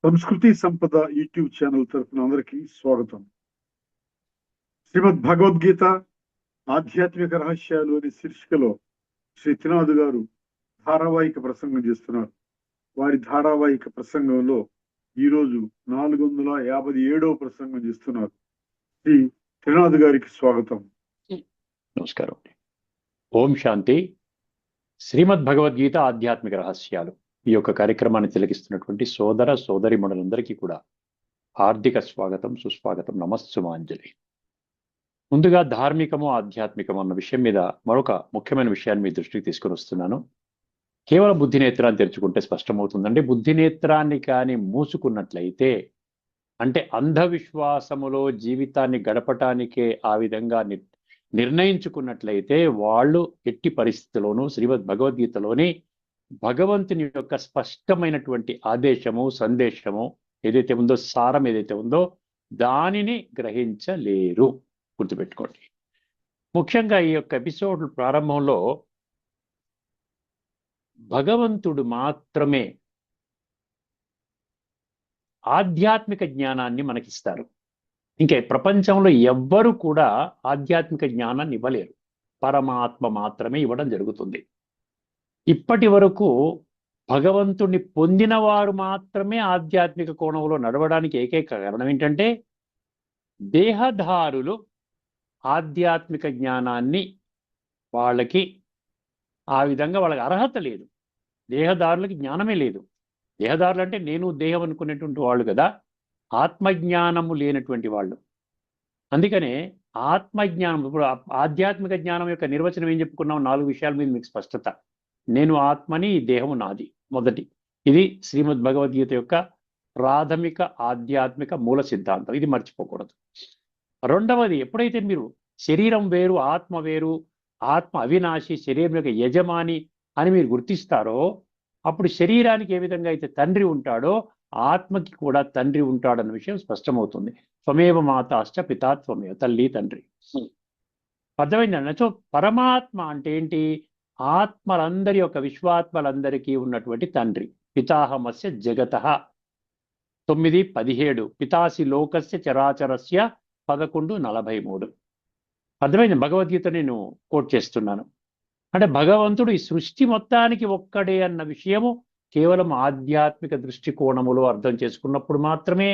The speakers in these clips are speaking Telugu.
సంస్కృతి సంపద యూట్యూబ్ ఛానల్ తరఫున అందరికీ స్వాగతం. శ్రీమద్ భగవద్గీత ఆధ్యాత్మిక రహస్యాలు అనే శీర్షికలో శ్రీ త్రినాథ్ గారు ధారావాహిక ప్రసంగం చేస్తున్నారు. వారి ధారావాహిక ప్రసంగంలో ఈరోజు 457వ ప్రసంగం చేస్తున్నారు. శ్రీ త్రినాథ్ గారికి స్వాగతం. నమస్కారం. ఓం శాంతి. శ్రీమద్ భగవద్గీత ఆధ్యాత్మిక రహస్యాలు ఈ యొక్క కార్యక్రమాన్ని తిలకిస్తున్నటువంటి సోదర సోదరిమణులందరికీ కూడా హార్దిక స్వాగతం, సుస్వాగతం, నమస్సుమాంజలి. ముందుగా ధార్మికము ఆధ్యాత్మికము అన్న విషయం మీద మరొక ముఖ్యమైన విషయాన్ని మీ దృష్టికి తీసుకుని వస్తున్నాను. కేవలం బుద్ధి నేత్రాన్ని తెరుచుకుంటే స్పష్టమవుతుందండి. బుద్ధి నేత్రాన్ని కానీ మూసుకున్నట్లయితే, అంటే అంధవిశ్వాసములో జీవితాన్ని గడపటానికే ఆ విధంగా నిర్ణయించుకున్నట్లయితే, వాళ్ళు ఎట్టి పరిస్థితిలోనూ శ్రీమద్ భగవద్గీతలోని భగవంతుని యొక్క స్పష్టమైనటువంటి ఆదేశము, సందేశము ఏదైతే ఉందో, సారం ఏదైతే ఉందో దానిని గ్రహించలేరు. గుర్తుపెట్టుకోండి. ముఖ్యంగా ఈ యొక్క ఎపిసోడ్ ప్రారంభంలో భగవంతుడు మాత్రమే ఆధ్యాత్మిక జ్ఞానాన్ని మనకిస్తారు. ఇంకా ప్రపంచంలో ఎవ్వరు కూడా ఆధ్యాత్మిక జ్ఞానాన్ని ఇవ్వలేరు. పరమాత్మ మాత్రమే ఇవ్వడం జరుగుతుంది. ఇప్పటి వరకు భగవంతుణ్ణి పొందిన వారు మాత్రమే ఆధ్యాత్మిక కోణంలో నడవడానికి ఏకైక కారణం ఏంటంటే, దేహధారులు ఆధ్యాత్మిక జ్ఞానాన్ని వాళ్ళకి ఆ విధంగా వాళ్ళకి అర్హత లేదు. దేహదారులకి జ్ఞానమే లేదు. దేహదారులు అంటే నేను దేహం అనుకునేటువంటి వాళ్ళు కదా, ఆత్మజ్ఞానము లేనటువంటి వాళ్ళు. అందుకనే ఆత్మజ్ఞానం, ఇప్పుడు ఆధ్యాత్మిక జ్ఞానం యొక్క నిర్వచనం ఏం చెప్పుకున్నాం? 4 విషయాల మీద మీకు స్పష్టత. నేను ఆత్మని, ఈ దేహము నాది. మొదటి, ఇది శ్రీమద్ భగవద్గీత యొక్క ప్రాథమిక ఆధ్యాత్మిక మూల సిద్ధాంతం. ఇది మర్చిపోకూడదు. రెండవది, ఎప్పుడైతే మీరు శరీరం వేరు, ఆత్మ వేరు, ఆత్మ అవినాశి, శరీరం యొక్క యజమాని అని మీరు గుర్తిస్తారో, అప్పుడు శరీరానికి ఏ విధంగా అయితే తండ్రి ఉంటాడో, ఆత్మకి కూడా తండ్రి ఉంటాడన్న విషయం స్పష్టమవుతుంది. త్వమేవ మాతాశ్చ పితా త్వమేవ, తల్లి తండ్రి. అర్థమైందండి. సో పరమాత్మ అంటే ఏంటి? ఆత్మలందరి యొక్క, విశ్వాత్మలందరికీ ఉన్నటువంటి తండ్రి. పితాహమస్య జగతః 9:17, పితాసి లోకస్య చరాచరస్య 11:43. అర్థమైంది. భగవద్గీత నేను కోట్ చేస్తున్నాను. అంటే భగవంతుడు ఈ సృష్టి మొత్తానికి ఒక్కడే అన్న విషయము కేవలం ఆధ్యాత్మిక దృష్టికోణములో అర్థం చేసుకున్నప్పుడు మాత్రమే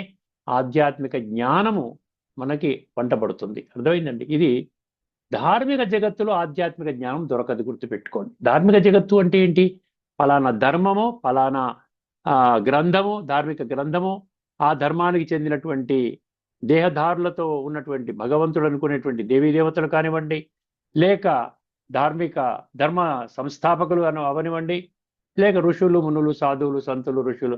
ఆధ్యాత్మిక జ్ఞానము మనకి వంటబడుతుంది. అర్థమైందండి. ఇది ధార్మిక జగత్తులో ఆధ్యాత్మిక జ్ఞానం దొరకదు. గుర్తుపెట్టుకోండి. ధార్మిక జగత్తు అంటే ఏంటి? ఫలానా ధర్మము, ఫలానా గ్రంథము, ధార్మిక గ్రంథము, ఆ ధర్మానికి చెందినటువంటి దేహధారులతో ఉన్నటువంటి భగవంతుడు అనుకునేటువంటి దేవీ దేవతలు కానివ్వండి, లేక ధార్మిక ధర్మ సంస్థాపకులు అవనివ్వండి, లేక ఋషులు, మునులు, సాధువులు, సంతులు, ఋషులు,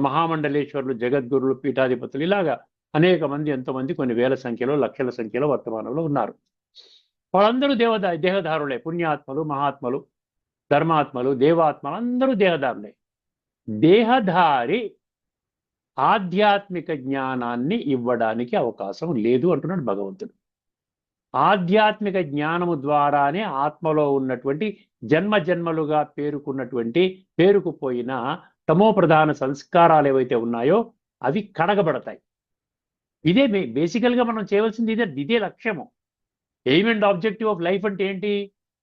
మహామండలేశ్వరులు, జగద్గురులు, పీఠాధిపతులు, ఇలాగా అనేక మంది, ఎంతోమంది, కొన్ని వేల సంఖ్యలో, లక్షల సంఖ్యలో వర్తమానంలో ఉన్నారు. వాళ్ళందరూ దేహధారులే. పుణ్యాత్మలు, మహాత్మలు, ధర్మాత్మలు, దేవాత్మలు అందరూ దేహధారులే. దేహధారి ఆధ్యాత్మిక జ్ఞానాన్ని ఇవ్వడానికి అవకాశం లేదు అంటున్నాడు భగవంతుడు. ఆధ్యాత్మిక జ్ఞానము ద్వారానే ఆత్మలో ఉన్నటువంటి జన్మ జన్మలుగా పేరుకుపోయిన తమో ప్రధాన సంస్కారాలు ఏవైతే ఉన్నాయో అవి కడగబడతాయి. ఇదే బేసికల్గా మనం చేయవలసింది. ఇదే లక్ష్యము. Aim and objective of life అంటే ఏంటి?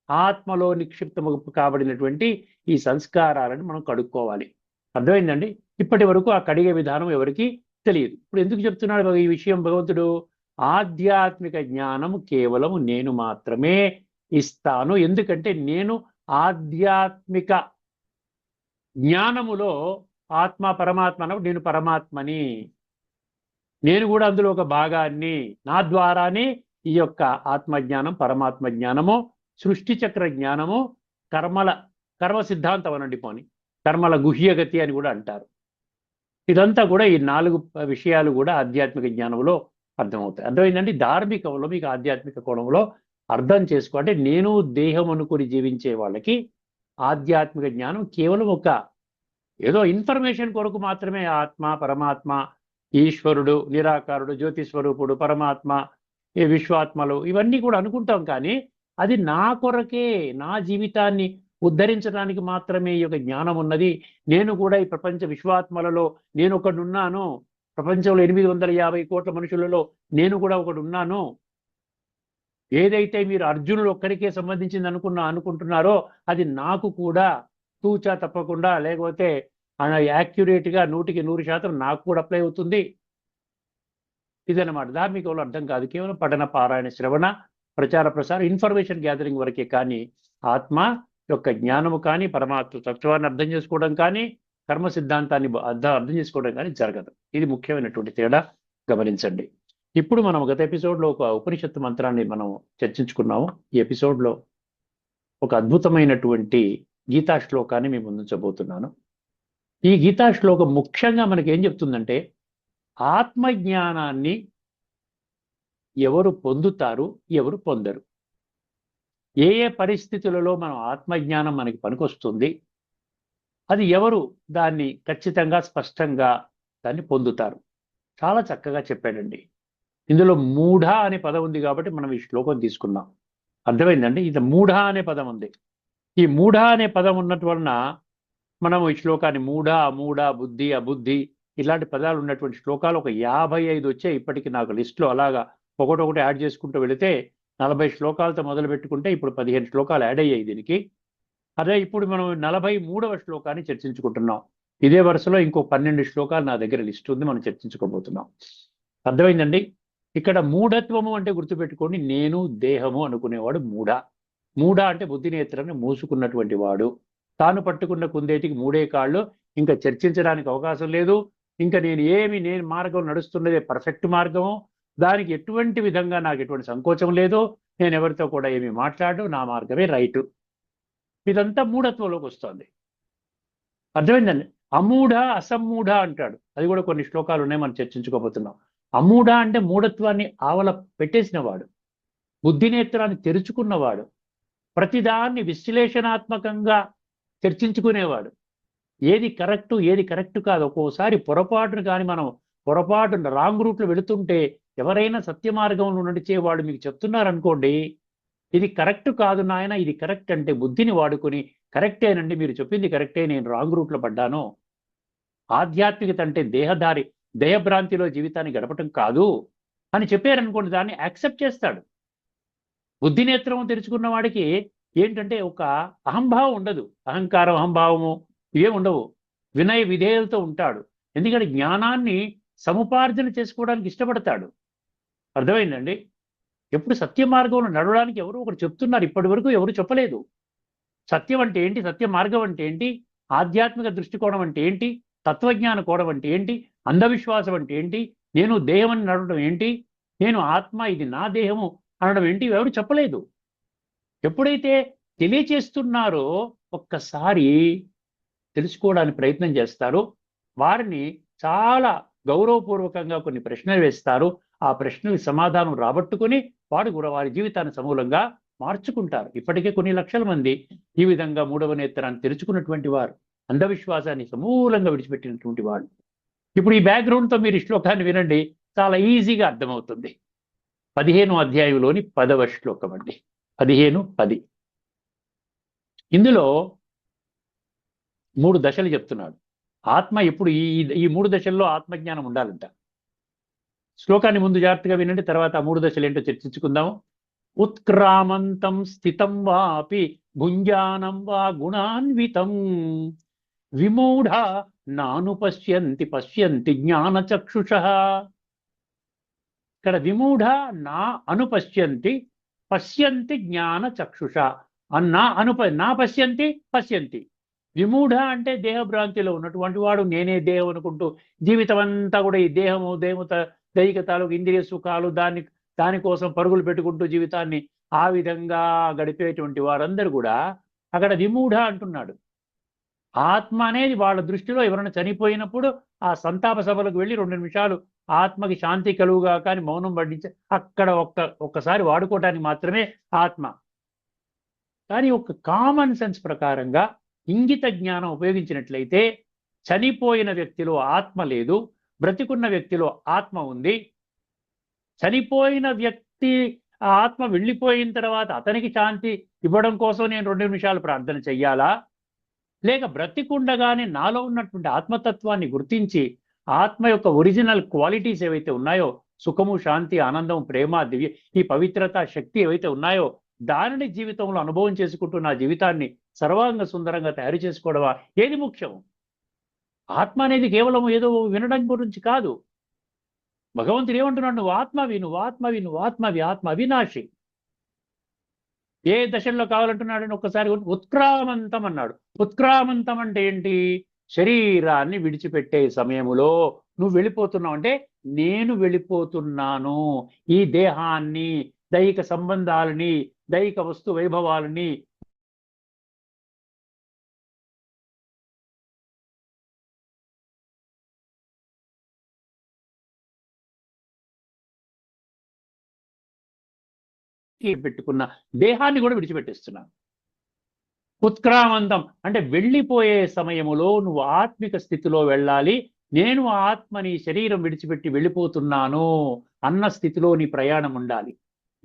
ఆత్మలో నిక్షిప్తము కాబడినటువంటి ఈ సంస్కారాలను మనం కడుక్కోవాలి. అర్థమైందండి. ఇప్పటి వరకు ఆ కడిగే విధానం ఎవరికి తెలియదు. ఇప్పుడు ఎందుకు చెప్తున్నాడు ఈ విషయం భగవంతుడు? ఆధ్యాత్మిక జ్ఞానము కేవలం నేను మాత్రమే ఇస్తాను. ఎందుకంటే నేను ఆధ్యాత్మిక జ్ఞానములో ఆత్మ పరమాత్మ అన్నప్పుడు నేను పరమాత్మని, నేను కూడా అందులో ఒక భాగాన్ని. నా ద్వారానే ఈ యొక్క ఆత్మజ్ఞానం, పరమాత్మ జ్ఞానము, సృష్టి చక్ర జ్ఞానము, కర్మ సిద్ధాంతం అనండి, పోని కర్మల గుహ్యగతి అని కూడా అంటారు. ఇదంతా కూడా ఈ 4 విషయాలు కూడా ఆధ్యాత్మిక జ్ఞానంలో అర్థమవుతాయి. అర్థమైందండి. ధార్మికంలో మీకు ఆధ్యాత్మిక కోణంలో అర్థం అంటే నేను దేహం అనుకుని జీవించే వాళ్ళకి ఆధ్యాత్మిక జ్ఞానం కేవలం ఒక ఏదో ఇన్ఫర్మేషన్ కొరకు మాత్రమే. ఆత్మ, పరమాత్మ, ఈశ్వరుడు, నిరాకారుడు, జ్యోతిస్వరూపుడు, పరమాత్మ, ఈ విశ్వాత్మలు, ఇవన్నీ కూడా అనుకుంటాం. కానీ అది నా కొరకే, నా జీవితాన్ని ఉద్ధరించడానికి మాత్రమే ఈ యొక్క జ్ఞానం ఉన్నది. నేను కూడా ఈ ప్రపంచ విశ్వాత్మలలో నేను ఒకడున్నాను. ప్రపంచంలో 850 కోట్ల మనుషులలో నేను కూడా ఒకడున్నాను. ఏదైతే మీరు అర్జునుడు ఒక్కడికే సంబంధించింది అనుకుంటున్నారో అది నాకు కూడా తూచా తప్పకుండా, లేకపోతే యాక్యురేట్గా 100% నాకు కూడా అప్లై అవుతుంది. ఇదన్నమాట. ధార్మికంలో అర్థం కాదు. కేవలం పఠన, పారాయణ, శ్రవణ, ప్రచార, ప్రసారం, ఇన్ఫర్మేషన్ గ్యాదరింగ్ వరకే కానీ ఆత్మ యొక్క జ్ఞానము కానీ, పరమాత్మ తత్వాన్ని అర్థం చేసుకోవడం కానీ, కర్మ సిద్ధాంతాన్ని అర్థం చేసుకోవడం కానీ జరగదు. ఇది ముఖ్యమైనటువంటి తేడా, గమనించండి. ఇప్పుడు మనం గత ఎపిసోడ్లో ఒక ఉపనిషత్తు మంత్రాన్ని మనం చర్చించుకున్నాము. ఈ ఎపిసోడ్లో ఒక అద్భుతమైనటువంటి గీతా శ్లోకాన్ని మీ ముందుంచబోతున్నాను. ఈ గీతా శ్లోకం ముఖ్యంగా మనకి ఏం చెప్తుందంటే, ఆత్మజ్ఞానాన్ని ఎవరు పొందుతారు, ఎవరు పొందరు, ఏ ఏ పరిస్థితులలో మనం ఆత్మజ్ఞానం మనకి పనికొస్తుంది, అది ఎవరు దాన్ని ఖచ్చితంగా స్పష్టంగా దాన్ని పొందుతారు. చాలా చక్కగా చెప్పాడండి. ఇందులో మూఢ అనే పదం ఉంది కాబట్టి మనం ఈ శ్లోకం తీసుకున్నాం. అర్థమైందండి? ఇది మూఢ అనే పదం ఉంది. ఈ మూఢ అనే పదం ఉన్నట్టు వలన మనం ఈ శ్లోకాన్ని మూఢ, అమూఢ, బుద్ధి, అబుద్ధి ఇలాంటి పదాలు ఉన్నటువంటి శ్లోకాలు ఒక 55 వచ్చాయి ఇప్పటికి నాకు లిస్టులో. అలాగా ఒకటొకటి యాడ్ చేసుకుంటూ వెళితే 40 శ్లోకాలతో మొదలు పెట్టుకుంటే ఇప్పుడు 15 శ్లోకాలు యాడ్ అయ్యాయి దీనికి. అదే ఇప్పుడు మనం 43వ శ్లోకాన్ని చర్చించుకుంటున్నాం. ఇదే వరుసలో ఇంకో 12 శ్లోకాలు నా దగ్గర లిస్ట్ ఉంది, మనం చర్చించుకోబోతున్నాం. అర్థమైందండి? ఇక్కడ మూఢత్వము అంటే గుర్తుపెట్టుకోండి, నేను దేహము అనుకునేవాడు మూఢ. మూఢ అంటే బుద్ధి నేత్రాన్ని మూసుకున్నటువంటి వాడు. తాను పట్టుకున్న కుందేటికి మూడే కాళ్ళు, ఇంకా చర్చించడానికి అవకాశం లేదు. ఇంకా నేను మార్గం నడుస్తున్నదే పర్ఫెక్ట్ మార్గము, దానికి ఎటువంటి విధంగా నాకు ఎటువంటి సంకోచం లేదు, నేను ఎవరితో కూడా ఏమి మాట్లాడు, నా మార్గమే రైటు. ఇదంతా మూఢత్వంలోకి వస్తుంది. అర్థమైందండి? అమూఢ, అసమ్మూఢ అంటాడు. అది కూడా కొన్ని శ్లోకాలు ఉన్నాయి, మనం చర్చించుకోబోతున్నాం. అమూఢ అంటే మూఢత్వాన్ని ఆవల పెట్టేసిన వాడు, బుద్ధి నేత్రాన్ని తెరుచుకున్నవాడు, ప్రతిదాన్ని విశ్లేషణాత్మకంగా చర్చించుకునేవాడు. ఏది కరెక్టు, ఏది కరెక్ట్ కాదు. ఒక్కోసారి పొరపాటును కానీ మనం పొరపాటును రాంగ్ రూట్లో వెళుతుంటే ఎవరైనా సత్య మార్గంలో నడిచేవాడు మీకు చెప్తున్నారనుకోండి, ఇది కరెక్ట్ కాదు నాయన, ఇది కరెక్ట్ అంటే బుద్ధిని వాడుకొని కరెక్టేనండి, మీరు చెప్పింది కరెక్టే, నేను రాంగ్ రూట్లో పడ్డాను. ఆధ్యాత్మికత అంటే దేహభ్రాంతిలో జీవితాన్ని గడపటం కాదు అని చెప్పారనుకోండి, దాన్ని యాక్సెప్ట్ చేస్తాడు. బుద్ధి నేత్రం తెరుచుకున్న వాడికి ఏంటంటే ఒక అహంభావం ఉండదు. అహంకారం, అహంభావము ఇవే ఉండవు. వినయ విధేయులతో ఉంటాడు. ఎందుకంటే జ్ఞానాన్ని సముపార్జన చేసుకోవడానికి ఇష్టపడతాడు. అర్థమైందండి? ఎప్పుడు సత్య మార్గంలో నడవడానికి ఎవరు ఒకరు చెప్తున్నారు, ఇప్పటి వరకు ఎవరు చెప్పలేదు. సత్యం అంటే ఏంటి, సత్య మార్గం అంటే ఏంటి, ఆధ్యాత్మిక దృష్టికోణం అంటే ఏంటి, తత్వజ్ఞాన కోణం అంటే ఏంటి, అంధవిశ్వాసం అంటే ఏంటి, నేను దేహం అని నడవడం ఏంటి, నేను ఆత్మ, ఇది నా దేహము అనడం ఏంటి, ఎవరు చెప్పలేదు. ఎప్పుడైతే తెలియచేస్తున్నారో ఒక్కసారి తెలుసుకోవడానికి ప్రయత్నం చేస్తారు. వారిని చాలా గౌరవపూర్వకంగా కొన్ని ప్రశ్నలు వేస్తారు. ఆ ప్రశ్నలకు సమాధానం రాబట్టుకొని వాడు కూడా వారి జీవితాన్ని సమూలంగా మార్చుకుంటారు. ఇప్పటికే కొన్ని లక్షల మంది ఈ విధంగా మూడవ నేత్రాన్ని తెరుచుకున్నటువంటి వారు, అంధవిశ్వాసాన్ని సమూలంగా విడిచిపెట్టినటువంటి వాళ్ళు. ఇప్పుడు ఈ బ్యాక్గ్రౌండ్తో మీరు ఈ శ్లోకాన్ని వినండి, చాలా ఈజీగా అర్థమవుతుంది. 15వ అధ్యాయంలోని 10వ శ్లోకం అండి. 15:10. ఇందులో 3 దశలు చెప్తున్నాడు. ఆత్మ ఎప్పుడు ఈ 3 దశల్లో ఆత్మజ్ఞానం ఉండాలంట. శ్లోకాన్ని ముందు జాగ్రత్తగా వినండి, తర్వాత ఆ 3 దశలు ఏంటో చర్చించుకుందాము. ఉత్క్రామంతం స్థితం వాపి భుంజానం వా గుణాన్వితం విమూఢ నాను పశ్యంతి జ్ఞానచక్షుషః. ఇక్కడ విమూఢ నా అనుపశ్యంతి పశ్యంతి జ్ఞానచక్షుష నా పశ్యంతి. విమూఢ అంటే దేహభ్రాంతిలో ఉన్నటువంటి వాడు, నేనే దేహం అనుకుంటూ జీవితం అంతా కూడా ఈ దేహము, దైహిక తాలూకు ఇంద్రియ సుఖాలు, దానికోసం పరుగులు పెట్టుకుంటూ జీవితాన్ని ఆ విధంగా గడిపేటువంటి వారందరూ కూడా అక్కడ విమూఢ అంటున్నాడు. ఆత్మ అనేది వాళ్ళ దృష్టిలో ఎవరైనా చనిపోయినప్పుడు ఆ సంతాప సభలకు వెళ్ళి 2 నిమిషాలు ఆత్మకి శాంతి కలుగుగా కానీ మౌనం పడించి అక్కడ ఒక్కసారి వాడుకోవటానికి మాత్రమే ఆత్మ. కానీ ఒక కామన్ సెన్స్ ప్రకారంగా ఇంగిత జ్ఞానం ఉపయోగించినట్లయితే చనిపోయిన వ్యక్తిలో ఆత్మ లేదు, బ్రతికున్న వ్యక్తిలో ఆత్మ ఉంది. చనిపోయిన వ్యక్తి ఆ ఆత్మ వెళ్ళిపోయిన తర్వాత అతనికి శాంతి ఇవ్వడం కోసం నేను 2 నిమిషాలు ప్రార్థన చెయ్యాలా? లేక బ్రతికుండగానే నాలో ఉన్నటువంటి ఆత్మతత్వాన్ని గుర్తించి ఆత్మ యొక్క ఒరిజినల్ క్వాలిటీస్ ఏవైతే ఉన్నాయో, సుఖము, శాంతి, ఆనందం, ప్రేమ, దివ్య, ఈ పవిత్రత, శక్తి ఏవైతే ఉన్నాయో దానిని జీవితంలో అనుభవం చేసుకుంటూ నా జీవితాన్ని సర్వాంగ సుందరంగా తయారు చేసుకోవడమా ఏది ముఖ్యం? ఆత్మ అనేది కేవలం ఏదో వినడం గురించి కాదు. భగవంతుడు ఏమంటున్నాడు? నువ్వు ఆత్మవి, నువ్వు ఆత్మవి, నువ్వు ఆత్మవి, ఆత్మ అవినాశి. ఏ దశల్లో కావాలంటున్నాడని ఒక్కసారి ఉత్క్రామంతం అన్నాడు. ఉత్క్రామంతం అంటే ఏంటి? శరీరాన్ని విడిచిపెట్టే సమయములో నువ్వు వెళ్ళిపోతున్నావు అంటే నేను వెళ్ళిపోతున్నాను. ఈ దేహాన్ని, దైహిక సంబంధాలని, దైహిక వస్తు వైభవాలని పెట్టుకున్న దేహాన్ని కూడా విడిచిపెట్టేస్తున్నాను. ఉత్క్రామంతం అంటే వెళ్ళిపోయే సమయములో నువ్వు ఆత్మిక స్థితిలో వెళ్ళాలి. నేను ఆత్మని శరీరం విడిచిపెట్టి వెళ్ళిపోతున్నాను అన్న స్థితిలో నీ ప్రయాణం ఉండాలి.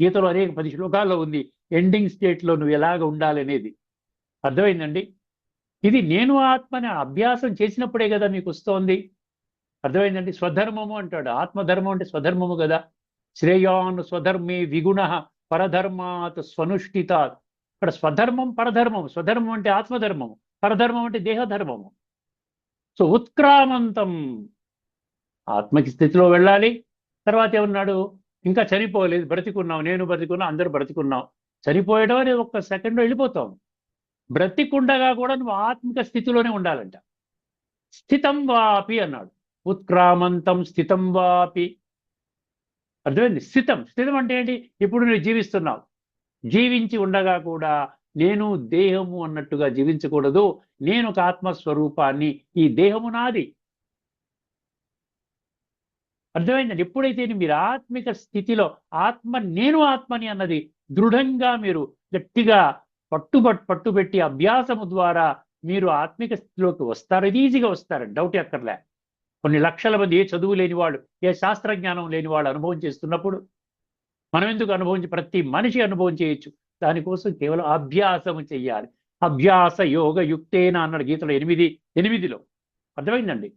గీతలో అనేక 10 శ్లోకాల్లో ఉంది ఎండింగ్ స్టేట్ లో నువ్వు ఎలాగ ఉండాలి అనేది. అర్థమైందండి? ఇది నేను ఆత్మని అభ్యాసం చేసినప్పుడే కదా మీకు వస్తోంది. అర్థమైందండి? స్వధర్మము అంటాడు. ఆత్మధర్మం అంటే స్వధర్మము కదా. శ్రేయాన్ స్వధర్మే విగుణ పరధర్మాత్ స్వనుష్ఠితాత్. ఇక్కడ స్వధర్మం, పరధర్మం. స్వధర్మం అంటే ఆత్మధర్మము, పరధర్మం అంటే దేహధర్మము. సో ఉత్క్రామంతం ఆత్మకి స్థితిలో వెళ్ళాలి. తర్వాత ఏమన్నాడు? ఇంకా చనిపోలేదు, బ్రతికున్నాం, నేను బ్రతికున్నా, అందరూ బ్రతికున్నాం. చనిపోయడం అనేది ఒక్క సెకండ్లో వెళ్ళిపోతాం. బ్రతికుండగా కూడా నువ్వు ఆత్మిక స్థితిలోనే ఉండాలంట. స్థితం వాపి అన్నాడు. ఉత్క్రామంతం స్థితం వాపి. అర్థమైంది? స్థితం. స్థితం అంటే ఏంటి? ఇప్పుడు నువ్వు జీవిస్తున్నావు. జీవించి ఉండగా కూడా నేను దేహము అన్నట్టుగా జీవించకూడదు. నేను ఒక ఆత్మస్వరూపాన్ని, ఈ దేహము నాది. అర్థమైందండి? ఎప్పుడైతే మీరు ఆత్మిక స్థితిలో ఆత్మ, నేను ఆత్మని అన్నది దృఢంగా మీరు గట్టిగా పట్టుబెట్టి అభ్యాసము ద్వారా మీరు ఆత్మిక స్థితిలోకి వస్తారు. ఇది ఈజీగా వస్తారండి, డౌట్ ఎక్కర్లే. కొన్ని లక్షల మంది ఏ చదువు లేని వాళ్ళు, ఏ శాస్త్రజ్ఞానం లేని వాళ్ళు అనుభవం చేస్తున్నప్పుడు మనం ఎందుకు ప్రతి మనిషి అనుభవం చేయొచ్చు. దానికోసం కేవలం అభ్యాసము చెయ్యాలి. అభ్యాస యోగ యుక్తేన అన్నాడు గీతలో 8:8లో. అర్థమైందండి?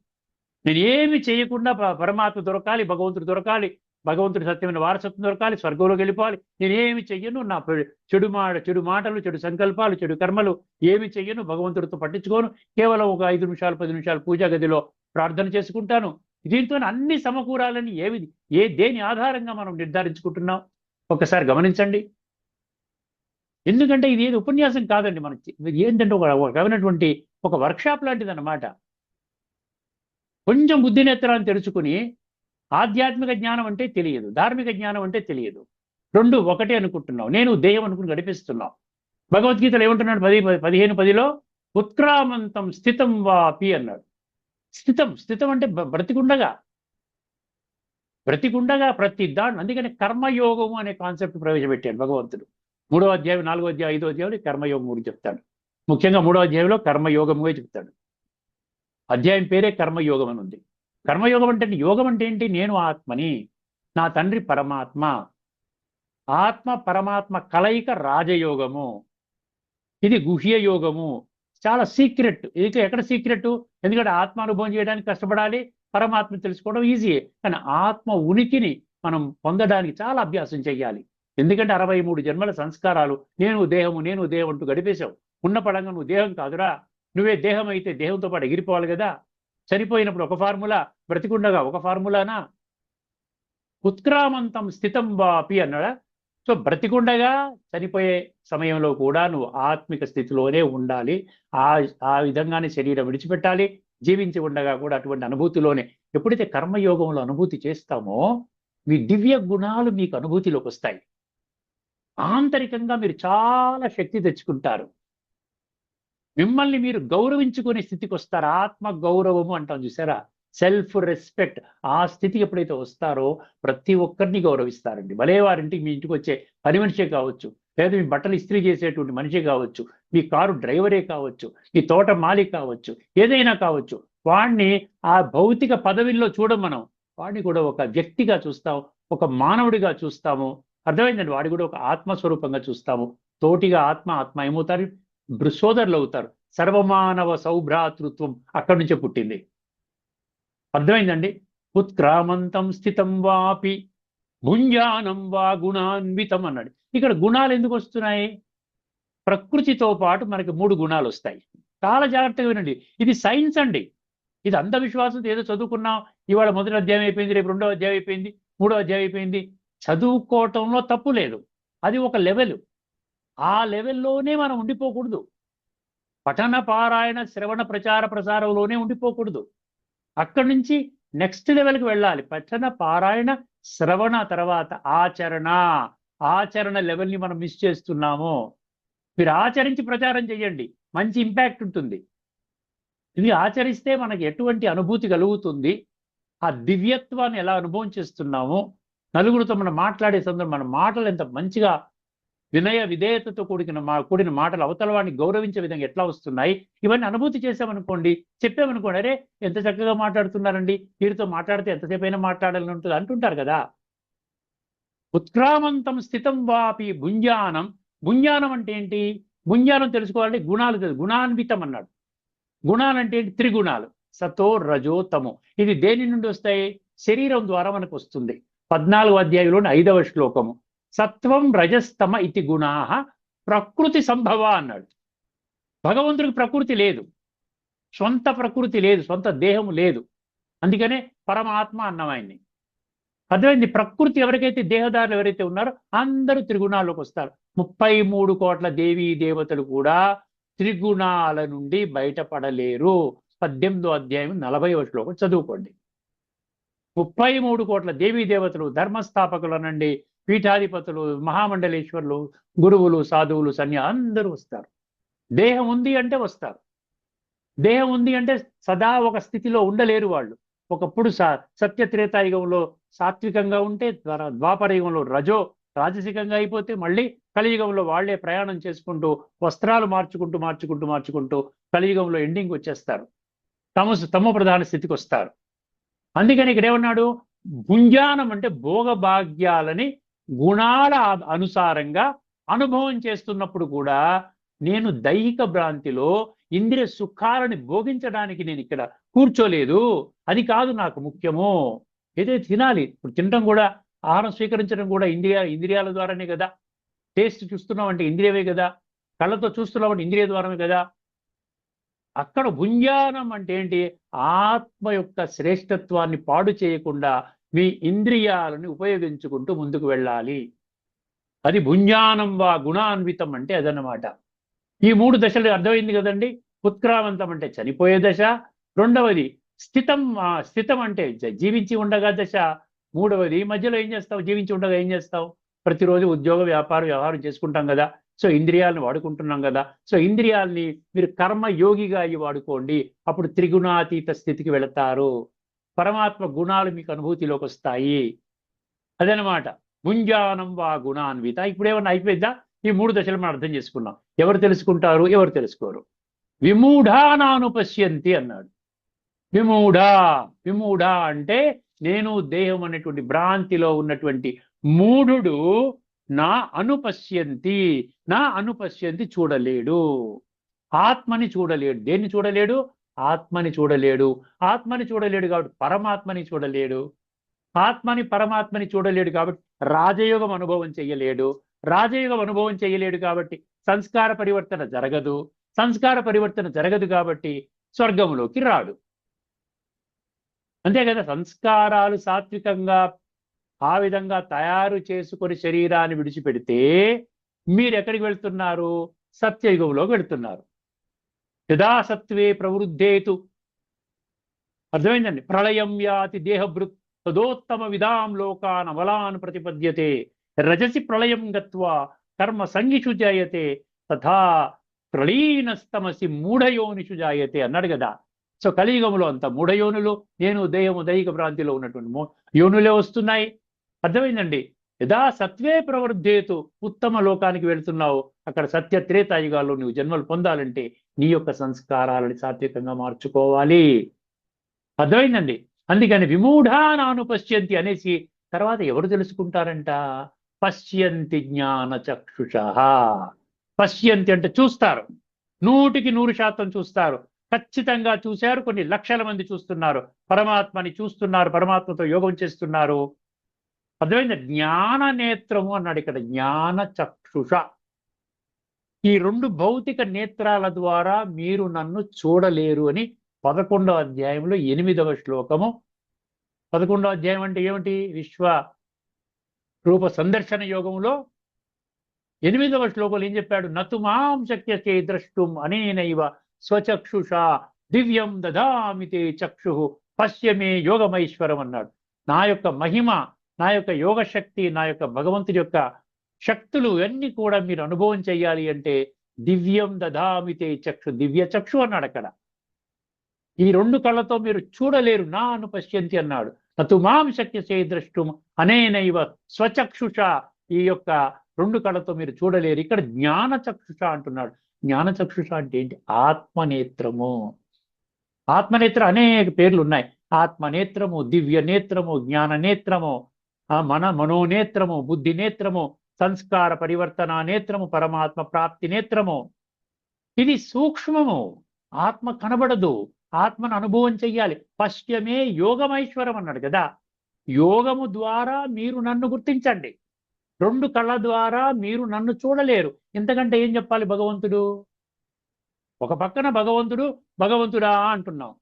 నేను ఏమి చేయకుండా పరమాత్మ దొరకాలి, భగవంతుడు దొరకాలి, భగవంతుడి సత్యమైన వారసత్వం దొరకాలి, స్వర్గంలోకి వెళ్ళిపోవాలి. నేనేమి చెయ్యను. నా చెడు మాటలు, చెడు సంకల్పాలు, చెడు కర్మలు ఏమి చెయ్యను. భగవంతుడితో పట్టించుకోను. కేవలం ఒక 5 నిమిషాలు 10 నిమిషాలు పూజా గదిలో ప్రార్థన చేసుకుంటాను. దీంతో అన్ని సమకూరాలని దేని ఆధారంగా మనం నిర్ధారించుకుంటున్నాం? ఒకసారి గమనించండి. ఎందుకంటే ఇది ఏది ఉపన్యాసం కాదండి. ఇది ఏంటంటే ఒక రకమైనటువంటి ఒక వర్క్షాప్ లాంటిది అన్నమాట. కొంచెం బుద్ధినేత్రాన్ని తెరుచుకుని ఆధ్యాత్మిక జ్ఞానం అంటే తెలియదు, ధార్మిక జ్ఞానం అంటే తెలియదు, రెండు ఒకటే అనుకుంటున్నావు. నేను దేహం అనుకుని గడిపిస్తున్నావు. భగవద్గీతలో ఏమంటున్నాడు? 15:10లో ఉత్క్రామంతం స్థితం వాపి అన్నాడు. స్థితం అంటే బ్రతికుండగా ప్రతి దాన్ని. అందుకని కర్మయోగము అనే కాన్సెప్ట్ ప్రవేశపెట్టాడు భగవంతుడు. 3వ అధ్యాయం, 4వ అధ్యాయం, 5వ అధ్యాయంలో కర్మయోగం గురించి చెప్తాడు. ముఖ్యంగా 3వ అధ్యాయంలో కర్మయోగముగా చెప్తాడు. అధ్యాయం పేరే కర్మయోగం అని ఉంది. కర్మయోగం అంటే యోగం అంటే ఏంటి? నేను ఆత్మని, నా తండ్రి పరమాత్మ, ఆత్మ పరమాత్మ కలయిక రాజయోగము. ఇది గుహ్య యోగము. చాలా సీక్రెట్. ఇది ఎక్కడ సీక్రెట్? ఎందుకంటే ఆత్మ అనుభవం చేయడానికి కష్టపడాలి, పరమాత్మ తెలుసుకోవడం ఈజీయే. కానీ ఆత్మ ఉనికిని మనం పొందడానికి చాలా అభ్యాసం చేయాలి. ఎందుకంటే 63 జన్మల సంస్కారాలు నేను దేహం అంటూ గడిపేశావు. ఉన్న పడంగా నువ్వు దేహం కాదురా. నువ్వే దేహం అయితే దేహంతో పాటు ఎగిరిపోవాలి కదా. చనిపోయినప్పుడు ఒక ఫార్ములా, బ్రతికుండగా ఒక ఫార్ములానా? ఉత్క్రామంతం స్థితం వాపి అన్నాడా? సో బ్రతికుండగా చనిపోయే సమయంలో కూడా నువ్వు ఆత్మిక స్థితిలోనే ఉండాలి. ఆ విధంగానే శరీరం విడిచిపెట్టాలి. జీవించి ఉండగా కూడా అటువంటి అనుభూతిలోనే. ఎప్పుడైతే కర్మయోగంలో అనుభూతి చేస్తామో మీ దివ్య గుణాలు మీకు అనుభూతిలోకి వస్తాయి. ఆంతరికంగా మీరు చాలా శక్తి తెచ్చుకుంటారు. మిమ్మల్ని మీరు గౌరవించుకునే స్థితికి వస్తారు. ఆత్మ గౌరవము అంటాం చూసారా? Self respect. ఆ స్థితికి ఎప్పుడైతే వస్తారో ప్రతి ఒక్కరిని గౌరవిస్తారండి. భలే వారింటికి మీ ఇంటికి వచ్చే పని మనిషే కావచ్చు, లేదా మీ బట్టలు ఇస్త్రీ చేసేటువంటి మనిషే కావచ్చు, మీ కారు డ్రైవరే కావచ్చు, మీ తోట మాలి కావచ్చు, ఏదైనా కావచ్చు. వాడిని ఆ భౌతిక పదవిలో చూడం మనం. వాడిని కూడా ఒక వ్యక్తిగా చూస్తాం, ఒక మానవుడిగా చూస్తాము. అర్థమైందండి, వాడు కూడా ఒక ఆత్మస్వరూపంగా చూస్తాము. తోటిగా ఆత్మ ఏమవుతారు? సోదరులు అవుతారు. సర్వమానవ సౌభ్రాతృత్వం అక్కడి నుంచే పుట్టింది. అర్థమైందండి. ఉత్క్రామంతం స్థితం వాపి భుంజానం వా గుణాన్వితం అన్నాడు. ఇక్కడ గుణాలు ఎందుకు వస్తున్నాయి? ప్రకృతితో పాటు మనకి 3 గుణాలు వస్తాయి. చాలా జాగ్రత్తగా వినండి, ఇది సైన్స్ అండి. ఇది అంధవిశ్వాసంతో ఏదో చదువుకున్నాం, ఇవాళ మొదటి అధ్యాయం అయిపోయింది, రేపు 2వ అధ్యాయం అయిపోయింది, 3వ అధ్యాయం అయిపోయింది. చదువుకోవటంలో తప్పు లేదు, అది ఒక లెవెల్. ఆ లెవెల్లోనే మనం ఉండిపోకూడదు. పఠన పారాయణ శ్రవణ ప్రచార ప్రసారంలోనే ఉండిపోకూడదు. అక్కడి నుంచి నెక్స్ట్ లెవెల్కి వెళ్ళాలి. పఠన పారాయణ శ్రవణ తర్వాత ఆచరణ లెవెల్ని మనం మిస్ చేస్తున్నాము. మీరు ఆచరించి ప్రచారం చేయండి, మంచి ఇంపాక్ట్ ఉంటుంది. ఇది ఆచరిస్తే మనకి ఎటువంటి అనుభూతి కలుగుతుంది, ఆ దివ్యత్వాన్ని ఎలా అనుభవం చేస్తున్నాము, నలుగురితో మనం మాట్లాడే సందర్భం మన మాటలు ఎంత మంచిగా వినయ విధేయతతో కూడిన మాటలు అవతల వాడిని గౌరవించే విధంగా ఎట్లా వస్తున్నాయి, ఇవన్నీ అనుభూతి చేసామనుకోండి, చెప్పామనుకోండి, అరే ఎంత చక్కగా మాట్లాడుతున్నారండి, వీరితో మాట్లాడితే ఎంతసేపు అయినా మాట్లాడాలని ఉంటుంది అంటుంటారు కదా. ఉత్క్రామంతం స్థితం వాపి భుంజానం అంటే ఏంటి? భుంజానం తెలుసుకోవాలంటే గుణాలు గుణాన్వితం అన్నాడు. గుణాలు అంటే ఏంటి? త్రిగుణాలు, సతో రజో తమో. ఇది దేని నుండి వస్తాయి? శరీరం ద్వారా మనకు వస్తుంది. 14వ అధ్యాయంలోని 5వ శ్లోకము, సత్వం రజస్తమ ఇతి గుణాః ప్రకృతి సంభవ అన్నాడు. భగవంతుడికి ప్రకృతి లేదు, సొంత ప్రకృతి లేదు, సొంత దేహము లేదు. అందుకనే పరమాత్మ అన్నాం ఆయన్ని. అర్థమైంది. ప్రకృతి ఎవరికైతే దేహదారులు ఎవరైతే ఉన్నారో అందరూ త్రిగుణాల్లోకి వస్తారు. 33 కోట్ల దేవీ దేవతలు కూడా త్రిగుణాల నుండి బయటపడలేరు. 18వ అధ్యాయం 40వ శ్లోకం చదువుకోండి. 33 కోట్ల దేవీ దేవతలు, ధర్మస్థాపకులు అనండి, పీఠాధిపతులు, మహామండలేశ్వరులు, గురువులు, సాధువులు, అందరూ వస్తారు. దేహం ఉంది అంటే వస్తారు. దేహం ఉంది అంటే సదా ఒక స్థితిలో ఉండలేరు వాళ్ళు. ఒకప్పుడు సత్యత్రేతాయుగంలో సాత్వికంగా ఉంటే, ద్వాపరయుగంలో రాజసికంగా అయిపోతే, మళ్ళీ కలియుగంలో వాళ్లే ప్రయాణం చేసుకుంటూ వస్త్రాలు మార్చుకుంటూ కలియుగంలో ఎండింగ్ వచ్చేస్తారు, తమో ప్రధాన స్థితికి వస్తారు. అందుకని ఇక్కడ ఏమన్నాడు? భుంజానం అంటే భోగభాగ్యాలని గుణాల అనుసారంగా అనుభవం చేస్తున్నప్పుడు కూడా నేను దైహిక భ్రాంతిలో ఇంద్రియ సుఖాలని భోగించడానికి నేను ఇక్కడ కూర్చోలేదు, అది కాదు నాకు ముఖ్యము. ఏదైతే తినాలి, ఇప్పుడు తినడం కూడా, ఆహారం స్వీకరించడం కూడా ఇంద్రియాల ద్వారానే కదా. టేస్ట్ చూస్తున్నాం అంటే ఇంద్రియమే కదా, కళ్ళతో చూస్తున్నాం అంటే ఇంద్రియ ద్వారమే కదా. అక్కడ భుంజానం అంటే ఏంటి? ఆత్మ యొక్క శ్రేష్టత్వాన్ని పాడు చేయకుండా మీ ఇంద్రియాలను ఉపయోగించుకుంటూ ముందుకు వెళ్ళాలి. అది భుంజానం వా గుణాన్వితం అంటే అదన్నమాట. ఈ 3 దశలు అర్థమైంది కదండి. ఉత్క్రామంతం అంటే చనిపోయే దశ, రెండవది స్థితం అంటే జీవించి ఉండగా దశ, మూడవది మధ్యలో ఏం చేస్తావు? జీవించి ఉండగా ఏం చేస్తావు? ప్రతిరోజు ఉద్యోగ వ్యవహారం చేసుకుంటాం కదా, సో ఇంద్రియాలను వాడుకుంటున్నాం కదా. సో ఇంద్రియాలని మీరు కర్మయోగిగా అయ్యి వాడుకోండి, అప్పుడు త్రిగుణాతీత స్థితికి వెళతారు. పరమాత్మ గుణాలు మీకు అనుభూతిలోకి వస్తాయి. అదనమాట భుంజానం వా గుణాన్విత. ఇప్పుడు ఏమన్నా అయిపోయిందా? ఈ 3 దశలు మనం అర్థం చేసుకున్నాం. ఎవరు తెలుసుకుంటారు, ఎవరు తెలుసుకోరు. విమూఢానానుపశ్యంతి అన్నాడు. విమూఢ అంటే నేను దేహం అనేటువంటి భ్రాంతిలో ఉన్నటువంటి మూఢుడు నా అనుపశ్యంతి చూడలేడు, ఆత్మని చూడలేడు. దేన్ని చూడలేడు? ఆత్మని చూడలేడు. ఆత్మని చూడలేడు కాబట్టి పరమాత్మని చూడలేడు. పరమాత్మని చూడలేడు కాబట్టి రాజయోగం అనుభవం చేయలేడు. రాజయోగం అనుభవం చేయలేడు కాబట్టి సంస్కార పరివర్తన జరగదు. సంస్కార పరివర్తన జరగదు కాబట్టి స్వర్గంలోకి రాడు. అంతే కదా. సంస్కారాలు సాత్వికంగా ఆ విధంగా తయారు చేసుకొని శరీరాన్ని విడిచిపెడితే మీరు ఎక్కడికి వెళ్తున్నారు? సత్యయుగంలోకి వెళ్తున్నారు. యదా సత్వే ప్రవృద్ధేతు, అర్థమైందండి, ప్రళయం యాతి దేహభృత్ తదోత్తమ విధాం లోకాన్ అమలాన్ ప్రతిపద్యతే, రజసి ప్రళయం గత్వా కర్మ సంగిషు జాయతే తథా ప్రళీనస్తమసి మూఢయోనిషు జాయతే అన్నాడు కదా. సో కలియుగంలో అంత మూఢయోనులు, నేను దేహము దైహిక భ్రాంతిలో ఉన్నటువంటి యోనులే వస్తున్నాయి. అర్థమైందండి. యదా సత్వే ప్రవృద్ధేతు, ఉత్తమ లోకానికి వెళ్తున్నావు. అక్కడ సత్య త్రేతాయుగాల్లో నువ్వు జన్మలు పొందాలంటే నీ యొక్క సంస్కారాలని సాత్వికంగా మార్చుకోవాలి. అర్థమైందండి. అందుకని విమూఢానానుపశ్యంతి అనేసి తర్వాత ఎవరు తెలుసుకుంటారంట? పశ్యంతి జ్ఞాన చక్షుషః. పశ్యంతి అంటే చూస్తారు, 100% చూస్తారు. ఖచ్చితంగా చూశారు. కొన్ని లక్షల మంది చూస్తున్నారు, పరమాత్మని చూస్తున్నారు, పరమాత్మతో యోగం చేస్తున్నారు. అర్థమైంది? జ్ఞాన నేత్రము అన్నాడు ఇక్కడ, జ్ఞాన చక్షుష. ఈ 2 భౌతిక నేత్రాల ద్వారా మీరు నన్ను చూడలేరు అని 11వ అధ్యాయంలో 8వ శ్లోకము. 11వ అధ్యాయం అంటే ఏమిటి? విశ్వ రూప సందర్శన యోగంలో 8వ శ్లోకంలో ఏం చెప్పాడు? నతు మాం శక్యతే ద్రష్టుం అనేనైవ స్వచక్షుష దివ్యం దదామి తే చక్షు పశ్యమే యోగమైశ్వరం అన్నాడు. నా యొక్క మహిమ, నా యొక్క యోగ శక్తి, నా యొక్క భగవంతుడి యొక్క శక్తులు అన్ని కూడా మీరు అనుభవం చెయ్యాలి అంటే దివ్యం దదామి తే చక్షు, దివ్య చక్షు అన్నాడు అక్కడ. ఈ 2 కళ్ళతో మీరు చూడలేరు, నా అనుపశ్యంతి అన్నాడు. నతు మాం శక్యతే ద్రష్టుం అనేనైవ స్వచక్షుష, ఈ యొక్క 2 కళ్ళతో మీరు చూడలేరు. ఇక్కడ జ్ఞాన చక్షుష అంటున్నాడు. జ్ఞాన చక్షుష అంటే ఏంటి? ఆత్మనేత్రము. ఆత్మనేత్రం అనేక పేర్లు ఉన్నాయి. ఆత్మనేత్రము, దివ్య నేత్రము, జ్ఞాన నేత్రము, మనోనేత్రము, బుద్ధి నేత్రము, సంస్కార పరివర్తన నేత్రము, పరమాత్మ ప్రాప్తి నేత్రము. ఇది సూక్ష్మము, ఆత్మ కనబడదు, ఆత్మను అనుభవం చెయ్యాలి. పశ్యమే యోగమైశ్వరం అన్నాడు కదా. యోగము ద్వారా మీరు నన్ను గుర్తించండి, 2 కళ్ళ ద్వారా మీరు నన్ను చూడలేరు. ఇంతకంటే ఏం చెప్పాలి భగవంతుడు? ఒక పక్కన భగవంతుడా అంటున్నాం,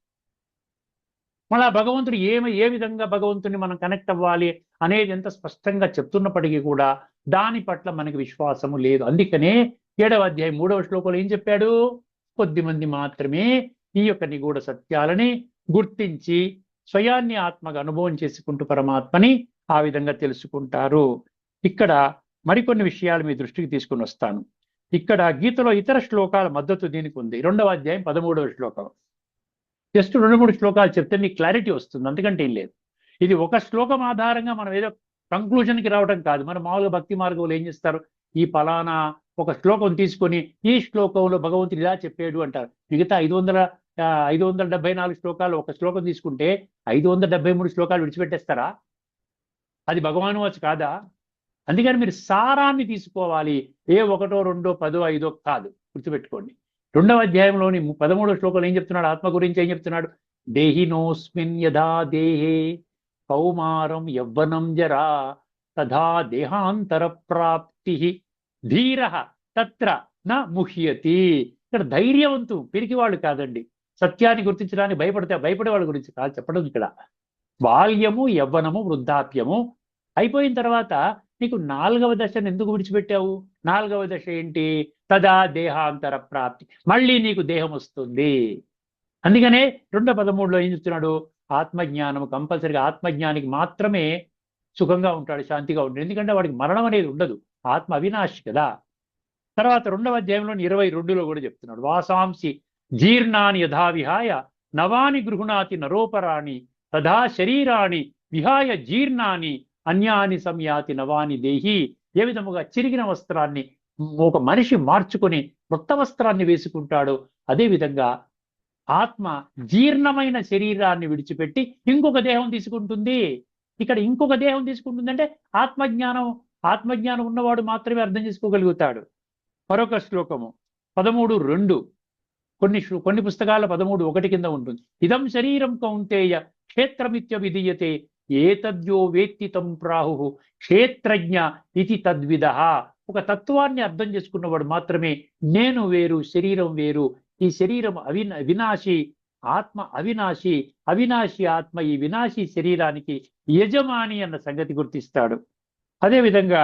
మళ్ళా భగవంతుడు ఏ విధంగా భగవంతుని మనం కనెక్ట్ అవ్వాలి అనేది ఎంత స్పష్టంగా చెప్తున్నప్పటికీ కూడా దాని పట్ల మనకి విశ్వాసము లేదు. అందుకనే 7వ అధ్యాయం 3వ శ్లోకంలో ఏం చెప్పాడు? కొద్దిమంది మాత్రమే ఈ యొక్క నిగూఢ సత్యాలని గుర్తించి స్వయాన్ని ఆత్మగా అనుభవం చేసుకుంటూ పరమాత్మని ఆ విధంగా తెలుసుకుంటారు. ఇక్కడ మరికొన్ని విషయాలు మీ దృష్టికి తీసుకుని వస్తాను. ఇక్కడ గీతలో ఇతర శ్లోకాల మద్దతు దీనికి ఉంది. 2వ అధ్యాయం 13వ శ్లోకం. జస్ట్ 2-3 శ్లోకాలు చెప్తే మీకు క్లారిటీ వస్తుంది, అంతకంటే ఏం లేదు. ఇది ఒక శ్లోకం ఆధారంగా మనం ఏదో కంక్లూజన్కి రావడం కాదు. మన మామూలుగా భక్తి మార్గంలో ఏం చేస్తారు? ఈ ఫలానా ఒక శ్లోకం తీసుకొని ఈ శ్లోకంలో భగవంతుడు ఇలా చెప్పాడు అంటారు. మిగతా 574 శ్లోకాలు ఒక శ్లోకం తీసుకుంటే 573 శ్లోకాలు విడిచిపెట్టేస్తారా? అది భగవానువాచ కాదా? అందుకని మీరు సారాన్ని తీసుకోవాలి. ఏ 1, 2, 10, 5 కాదు, గుర్తుపెట్టుకోండి. 2వ అధ్యాయంలోని 13వ శ్లోకంలో ఏం చెప్తున్నాడు? ఆత్మ గురించి ఏం చెప్తున్నాడు? దేహినోస్మిన్ యథా దేహే కౌమారం యవ్వనం జరా తథా దేహాంతర ప్రాప్తి ధీరః తత్ర న ముహ్యతి. ఇక్కడ ధైర్యవంతు పిరికివాళ్ళు కాదండి. సత్యాన్ని గుర్తించడానికి భయపడే వాళ్ళ గురించి కాదు చెప్పడం ఇక్కడ. బాల్యము, యవ్వనము, వృద్ధాప్యము అయిపోయిన తర్వాత నీకు 4వ దశను ఎందుకు విడిచిపెట్టావు? 4వ దశ ఏంటి? తదా దేహాంతర ప్రాప్తి, మళ్ళీ నీకు దేహం వస్తుంది. అందుకనే 2:13లో ఏం చెప్తున్నాడు? ఆత్మజ్ఞానం కంపల్సరిగా ఆత్మజ్ఞానికి మాత్రమే సుఖంగా ఉంటాడు, శాంతిగా ఉంటాడు. ఎందుకంటే వాడికి మరణం అనేది ఉండదు, ఆత్మ అవినాశి కదా. తర్వాత 2వ అధ్యాయంలోని 22లో కూడా చెప్తున్నాడు, వాసాంసి జీర్ణాని యథా విహాయ నవాని గృహుణాతి నరోపరాణి తథా శరీరాణి విహాయ జీర్ణాని అన్యాని సంయాతి నవాని దేహి. ఏ విధముగా చిరిగిన వస్త్రాన్ని ఒక మనిషి మార్చుకొని కొత్త వస్త్రాన్ని వేసుకుంటాడు, అదేవిధంగా ఆత్మ జీర్ణమైన శరీరాన్ని విడిచిపెట్టి ఇంకొక దేహం తీసుకుంటుంది. ఇక్కడ ఇంకొక దేహం తీసుకుంటుందంటే ఆత్మజ్ఞానం ఉన్నవాడు మాత్రమే అర్థం చేసుకోగలుగుతాడు. మరొక శ్లోకము 13:2, కొన్ని పుస్తకాల 13:1 కింద ఉంటుంది. ఇదం శరీరం కౌంతేయ క్షేత్రమిత్య విధీయతే ఏతద్యో వేత్తి తం ప్రాహు క్షేత్రజ్ఞ ఇది తద్విదః. ఒక తత్వాన్ని అర్థం చేసుకున్నవాడు మాత్రమే నేను వేరు, శరీరం వేరు, ఈ శరీరం వినాశి, ఆత్మ అవినాశి, అవినాశి ఆత్మ ఈ వినాశి శరీరానికి యజమాని అన్న సంగతి గుర్తిస్తాడు. అదేవిధంగా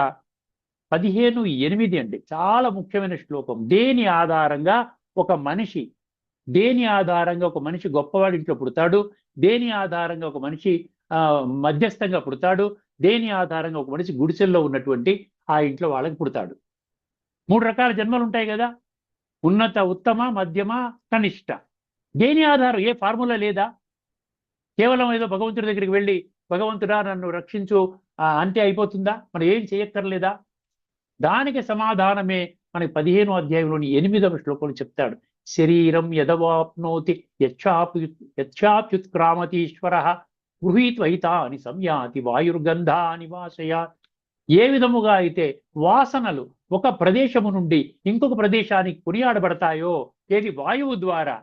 15:8 అండి, చాలా ముఖ్యమైన శ్లోకం. దేని ఆధారంగా ఒక మనిషి గొప్పవాడి ఇంట్లో పుడతాడు, దేని ఆధారంగా ఒక మనిషి మధ్యస్థంగా పుడతాడు, దేని ఆధారంగా ఒక మనిషి గుడిసెల్లో ఉన్నటువంటి ఆ ఇంట్లో వాళ్ళకి పుడతాడు. 3 రకాల జన్మలు ఉంటాయి కదా, ఉన్నత, ఉత్తమ, మధ్యమ, కనిష్ట. దేని ఆధారం? ఏ ఫార్ములా లేదా? కేవలం ఏదో భగవంతుడి దగ్గరికి వెళ్ళి భగవంతుడా నన్ను రక్షించు అంటే అయిపోతుందా? మనం ఏం చేయక్కర్లేదా? దానికి సమాధానమే మనకి 15వ అధ్యాయంలోని 8వ శ్లోకంలో చెప్తాడు. శరీరం యదవాప్నోతి యచ్చాప్యుత్క్రామతీశ్వరః గృహీత్వైతాని సంయాతి వాయుర్గంధాని వాసయాత్. ఏ విధముగా అయితే వాసనలు ఒక ప్రదేశము నుండి ఇంకొక ప్రదేశానికి కొనియాడబడతాయో, ఏది వాయువు ద్వారా.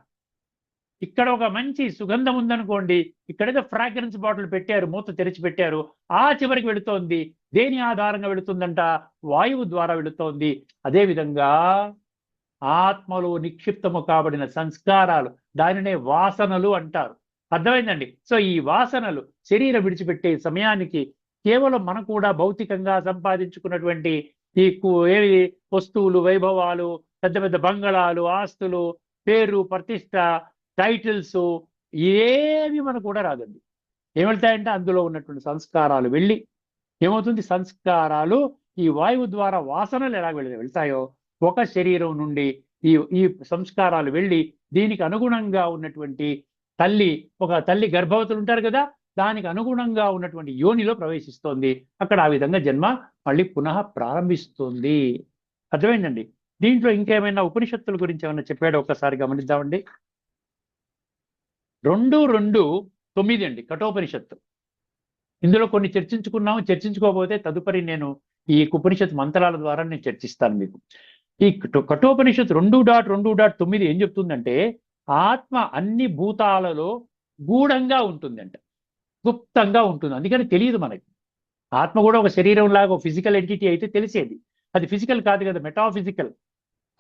ఇక్కడ ఒక మంచి సుగంధం ఉందనుకోండి, ఇక్కడేదో ఫ్రాగ్రెన్స్ బాటిల్ పెట్టారు, మూత తెరిచి పెట్టారు, ఆ చివరికి వెళుతోంది. దేని ఆధారంగా వెళుతుందంట? వాయువు ద్వారా వెళుతోంది. అదేవిధంగా ఆత్మలో నిక్షిప్తము కాబడిన సంస్కారాలు, దానినే వాసనలు అంటారు. అర్థమైందండి? సో ఈ వాసనలు శరీరం విడిచిపెట్టే సమయానికి కేవలం మనం కూడా భౌతికంగా సంపాదించుకున్నటువంటి ఈ ఏవి వస్తువులు, వైభవాలు, పెద్ద పెద్ద బంగళాలు, ఆస్తులు, పేరు, ప్రతిష్ట, టైటిల్స్, ఏవి మనకు కూడా రాదండి. ఏమెళ్తాయంటే అందులో ఉన్నటువంటి సంస్కారాలు వెళ్ళి ఏమవుతుంది? సంస్కారాలు ఈ వాయువు ద్వారా వాసనలు ఎలా వెళ్తాయో, ఒక శరీరం నుండి ఈ ఈ సంస్కారాలు వెళ్ళి దీనికి అనుగుణంగా ఉన్నటువంటి ఒక తల్లి గర్భవతులు ఉంటారు కదా, దానికి అనుగుణంగా ఉన్నటువంటి యోనిలో ప్రవేశిస్తోంది. అక్కడ ఆ విధంగా జన్మ మళ్ళీ పునః ప్రారంభిస్తుంది. అర్థమైందండి? దీంట్లో ఇంకేమైనా ఉపనిషత్తుల గురించి ఏమైనా చెప్పాడో ఒక్కసారి గమనిద్దామండి. 2:2:9 అండి కఠోపనిషత్తు. ఇందులో కొన్ని చర్చించుకున్నాము. చర్చించుకోకపోతే తదుపరి నేను ఈ ఉపనిషత్ మంత్రాల ద్వారా నేను చర్చిస్తాను మీకు. ఈ కఠోపనిషత్తు 2:2:9 ఏం చెప్తుందంటే, ఆత్మ అన్ని భూతాలలో గూఢంగా ఉంటుందంట, గుప్తంగా ఉంటుంది. అందుకని తెలియదు మనకి. ఆత్మ కూడా ఒక శరీరం లాగా ఒక ఫిజికల్ ఎంటిటీ అయితే తెలిసేది. అది ఫిజికల్ కాదు కదా, మెటాఫిజికల్.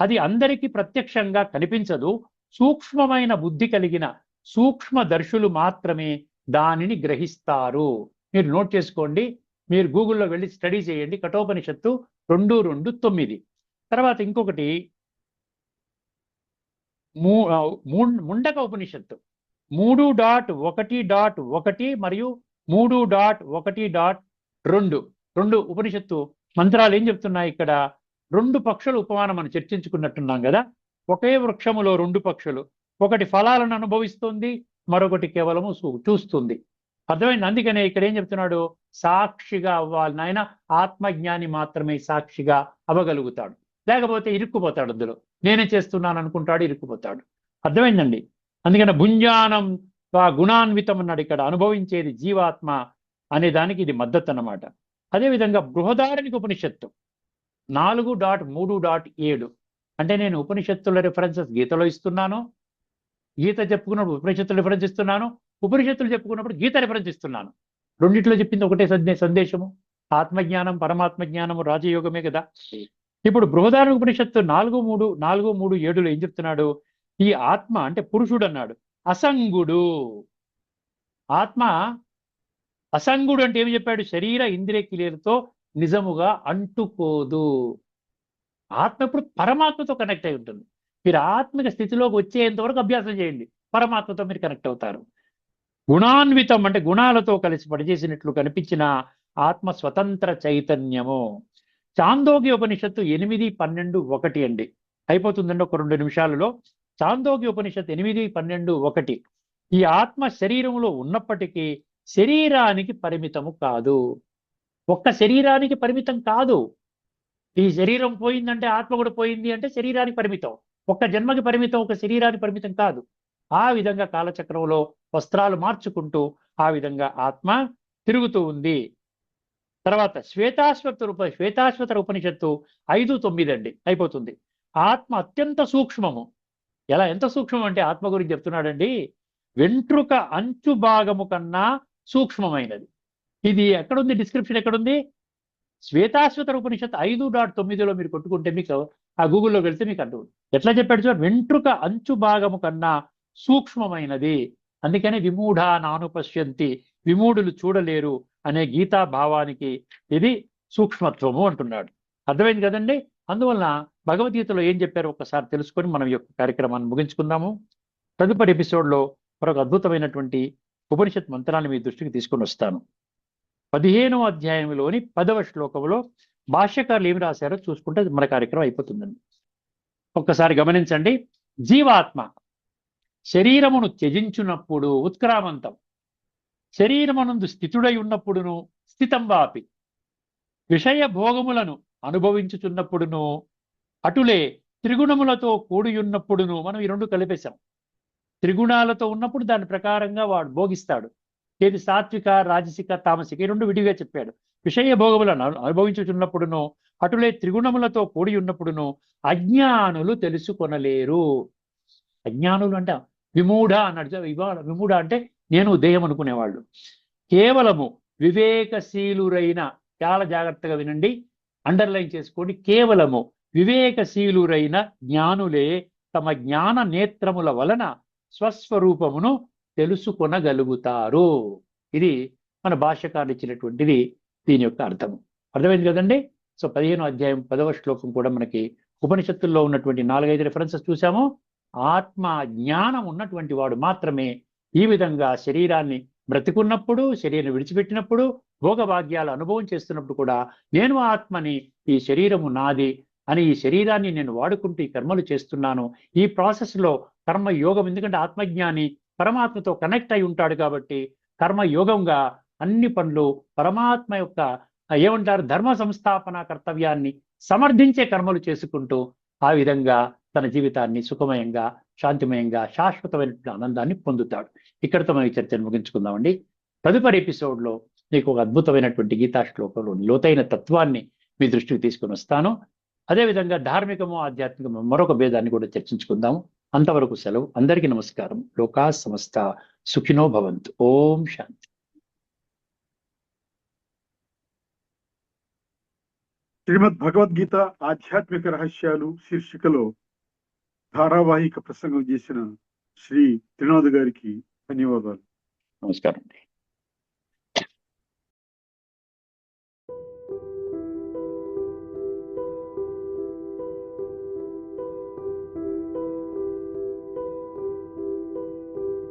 అది అందరికీ ప్రత్యక్షంగా కనిపించదు. సూక్ష్మమైన బుద్ధి కలిగిన సూక్ష్మ దర్శులు మాత్రమే దానిని గ్రహిస్తారు. మీరు నోట్ చేసుకోండి. మీరు గూగుల్లో వెళ్ళి స్టడీ చేయండి. కఠోపనిషత్తు 2:2:9. తర్వాత ఇంకొకటి ముండక ఉపనిషత్తు 3.1.1 మరియు 3.1.2. రెండు ఉపనిషత్తు మంత్రాలు ఏం చెప్తున్నాయి ఇక్కడ? రెండు పక్షుల ఉపమానం మనం చర్చించుకున్నట్టున్నాం కదా. ఒకే వృక్షములో రెండు పక్షులు, ఒకటి ఫలాలను అనుభవిస్తుంది, మరొకటి కేవలము చూస్తుంది. అర్థమైంది? అందుకనే ఇక్కడ ఏం చెప్తున్నాడు? సాక్షిగా అవ్వాలి నాయన. ఆత్మజ్ఞాని మాత్రమే సాక్షిగా అవ్వగలుగుతాడు, లేకపోతే ఇరుక్కుపోతాడు. అందులో నేనే చేస్తున్నాను అనుకుంటాడు, ఇరుక్కుపోతాడు. అర్థమైందండి? అందుకని భుంజానం గుణాన్వితం అన్నాడు. ఇక్కడ అనుభవించేది జీవాత్మ అనే దానికి ఇది మద్దతు అన్నమాట. అదేవిధంగా బృహదారణిక ఉపనిషత్తు 4.3.7. అంటే నేను ఉపనిషత్తుల రిఫరెన్సెస్ గీతలో ఇస్తున్నాను, గీత చెప్పుకున్నప్పుడు ఉపనిషత్తుల రిఫరెన్స్ ఇస్తున్నాను, ఉపనిషత్తులు చెప్పుకున్నప్పుడు గీత రిఫరెన్స్ ఇస్తున్నాను. రెండిట్లో చెప్పింది ఒకటే సందేశము. ఆత్మజ్ఞానం, పరమాత్మ జ్ఞానము, రాజయోగమే కదా. ఇప్పుడు బృహదారణిక ఉపనిషత్తు 4.3.7 ఏం చెప్తున్నాడు? ఈ ఆత్మ అంటే పురుషుడు అన్నాడు, అసంగుడు. ఆత్మ అసంగుడు అంటే ఏమి చెప్పాడు? శరీర ఇంద్రియ క్రియలతో నిజముగా అంటుకోదు. ఆత్మ ఇప్పుడు పరమాత్మతో కనెక్ట్ అయి ఉంటుంది. మీరు ఆత్మిక స్థితిలోకి వచ్చేంత వరకు అభ్యాసం చేయండి, పరమాత్మతో మీరు కనెక్ట్ అవుతారు. గుణాన్వితం అంటే గుణాలతో కలిసి పనిచేసినట్లు కనిపించిన ఆత్మ స్వతంత్ర చైతన్యము. చాందోగ్య ఉపనిషత్తు 8.12.1 అండి. అయిపోతుందండి ఒక 2 నిమిషాలలో. చాందోగ్య ఉపనిషత్తు 8.12.1. ఈ ఆత్మ శరీరంలో ఉన్నప్పటికీ శరీరానికి పరిమితము కాదు. ఒక్క శరీరానికి పరిమితం కాదు. ఈ శరీరం పోయిందంటే ఆత్మ కూడా పోయింది అంటే శరీరానికి పరిమితం. ఒక్క జన్మకి పరిమితం, ఒక శరీరానికి పరిమితం కాదు. ఆ విధంగా కాలచక్రంలో వస్త్రాలు మార్చుకుంటూ ఆ విధంగా ఆత్మ తిరుగుతూ ఉంది. తర్వాత శ్వేతాశ్వతర ఉపనిషత్తు 5.9 అండి. అయిపోతుంది. ఆత్మ అత్యంత సూక్ష్మము. ఎంత సూక్ష్మం అంటే ఆత్మ గురించి చెప్తున్నాడండి, వెంట్రుక అంచు భాగము కన్నా సూక్ష్మమైనది. ఇది ఎక్కడుంది? డిస్క్రిప్షన్ ఎక్కడుంది? శ్వేతాశ్వతర ఉపనిషత్తు 5.9లో మీరు కొట్టుకుంటే మీకు ఆ గూగుల్లో వెళ్తే మీకు అర్థం. ఎట్లా చెప్పాడు చూడండి? వెంట్రుక అంచు భాగము కన్నా సూక్ష్మమైనది. అందుకని విమూఢా నానుపశ్యంతి, విమూఢులు చూడలేరు అనే గీతా భావానికి ఇది సూక్ష్మత్వము అంటున్నాడు. అర్థమైంది కదండి? అందువలన భగవద్గీతలో ఏం చెప్పారో ఒకసారి తెలుసుకొని మనం ఈ యొక్క కార్యక్రమాన్ని ముగించుకుందాము. తదుపరి ఎపిసోడ్లో మరొక అద్భుతమైనటువంటి ఉపనిషత్ మంత్రాన్ని మీ దృష్టికి తీసుకొని వస్తాను. 15వ అధ్యాయంలోని 10వ శ్లోకంలో భాష్యకారులు ఏమి రాశారో చూసుకుంటే మన కార్యక్రమం అయిపోతుందండి. ఒక్కసారి గమనించండి. జీవాత్మ శరీరమును త్యజించున్నప్పుడు ఉత్క్రామంతం, శరీరమునందు స్థితుడై ఉన్నప్పుడును స్థితం వాపి, విషయ భోగములను అనుభవించుచున్నప్పుడును, అటులే త్రిగుణములతో కూడియున్నప్పుడును. మనం ఈ రెండు కలిపేశాం. త్రిగుణాలతో ఉన్నప్పుడు దాని ప్రకారంగా వాడు భోగిస్తాడు. ఏది? సాత్విక, రాజసిక, తామసిక. ఈ రెండు విడిగా చెప్పాడు. విషయ భోగములను అనుభవించుచున్నప్పుడును, అటులే త్రిగుణములతో కూడి ఉన్నప్పుడును అజ్ఞానులు తెలుసుకొనలేరు. అజ్ఞానులు అంటే విమూఢ అన్నాడు. ఇవాళ విమూఢ అంటే నేను దేహం అనుకునేవాళ్ళు. కేవలము వివేకశీలురైన, చాలా జాగ్రత్తగా వినండి, అండర్లైన్ చేసుకోండి, కేవలము వివేకశీలురైన జ్ఞానులే తమ జ్ఞాన నేత్రముల వలన స్వస్వరూపమును తెలుసుకొనగలుగుతారు. ఇది మన భాష్యకారులు ఇచ్చినటువంటిది దీని యొక్క అర్థము. అర్థమైంది కదండి? సో 15వ అధ్యాయం 10వ శ్లోకం కూడా మనకి ఉపనిషత్తుల్లో ఉన్నటువంటి 4-5 రిఫరెన్సెస్ చూసాము. ఆత్మ జ్ఞానం ఉన్నటువంటి వాడు మాత్రమే ఈ విధంగా శరీరాన్ని బ్రతికున్నప్పుడు, శరీరం విడిచిపెట్టినప్పుడు, భోగభాగ్యాల అనుభవం చేస్తున్నప్పుడు కూడా నేను ఆత్మని, ఈ శరీరము నాది అని, ఈ శరీరాన్ని నేను వాడుకుంటూ ఈ కర్మలు చేస్తున్నాను. ఈ ప్రాసెస్లో కర్మయోగం, ఎందుకంటే ఆత్మజ్ఞాని పరమాత్మతో కనెక్ట్ అయి ఉంటాడు కాబట్టి కర్మయోగంగా అన్ని పనులు పరమాత్మ యొక్క ఏమంటారు ధర్మ సంస్థాపన కర్తవ్యాన్ని సమర్థించే కర్మలు చేసుకుంటూ ఆ విధంగా తన జీవితాన్ని సుఖమయంగా, శాంతిమయంగా, శాశ్వతమైనటువంటి ఆనందాన్ని పొందుతాడు. ఇక్కడితో మనం ఈ చర్చను ముగించుకుందామండి. తదుపరి ఎపిసోడ్లో మీకు ఒక అద్భుతమైనటువంటి గీతా శ్లోకంలో లోతైన తత్వాన్ని మీ దృష్టికి తీసుకుని వస్తాను. అదేవిధంగా ధార్మికము, ఆధ్యాత్మికము మరొక భేదాన్ని కూడా చర్చించుకుందాము. అంతవరకు సెలవు. అందరికీ నమస్కారం. లోకా సమస్త సుఖినో భవంతు. ఓం శాంతి. శ్రీమద్ భగవద్గీత ఆధ్యాత్మిక రహస్యాలు శీర్షికలో ధారావాహిక ప్రసంగం చేసిన శ్రీ త్రినాథ్ గారికి ధన్యవాదాలు. నమస్కారం అండి.